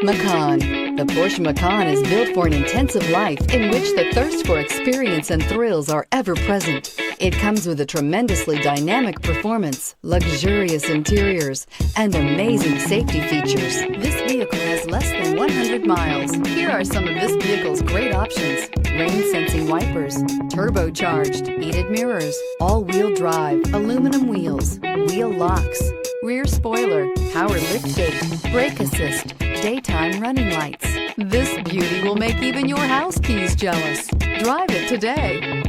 Macan. The Porsche Macan is built for an intensive life in which the thirst for experience and thrills are ever present. It comes with a tremendously dynamic performance, luxurious interiors, and amazing safety features. This vehicle has less than 100 miles. Here are some of this vehicle's great options: rain-sensing wipers, turbocharged, heated mirrors, all-wheel drive, aluminum wheels, wheel locks, rear spoiler, power liftgate, brake assist, daytime running lights. This beauty will make even your house keys jealous. Drive it today.